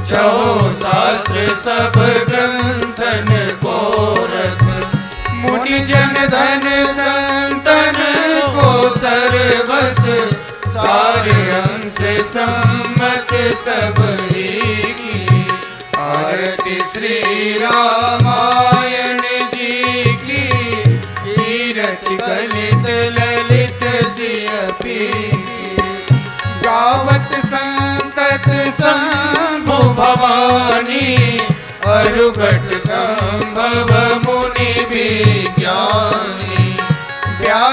छो शास्त्र सब ग्रंथन को रस। मुनि जन धन संतन को सर्वस, सारे अंश सम्मत सब ही की। आरती श्री रामायण जी की, कीरति कलित ललित सियपी की। गावत संतत शंभु भवानी, अरुघट संभव मुनि विज्ञानी।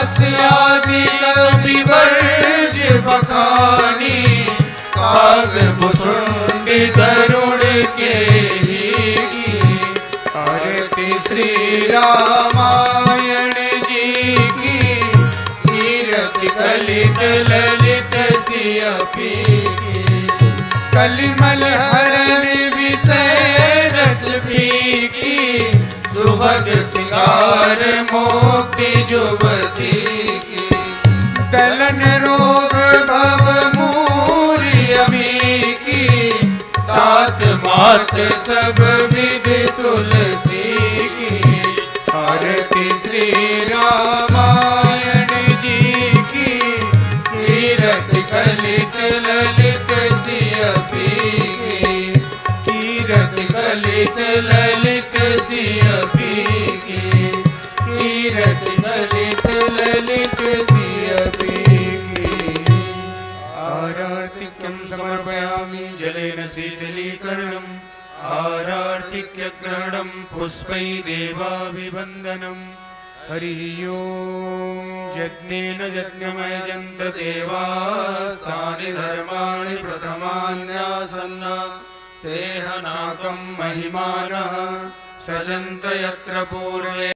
आदि कवि वर्ज बखानी, काग भुसुंडी गरुड़ के ही आरती श्री रामायण जी की, कीरति कलित ललित सियपी की, कलिमल हरण विषय रस की, सुभग सिंगार मोक्ति जुबती की, दलन रोग भव मूरी अमी की, तात मात सब विध तुलसी की, आरती श्री रामायण जी की, कीरति कलित ललित सियपी की, कीरति कलित ललित सियपी की, कीरति कलित ललित सियपी की। आरार्तिक्यं समर्पयामि जलेन शीतलीकरणम्, आरार्तिक्यग्रहणं पुष्पै देवाभिवन्दनम्। हरिः ओं। यज्ञेन यज्ञमयजन्त देवास्तानि धर्माणि प्रथमान्यासन्न, ते हनाकं महिमानः सजन्त यत्र पूर्वे।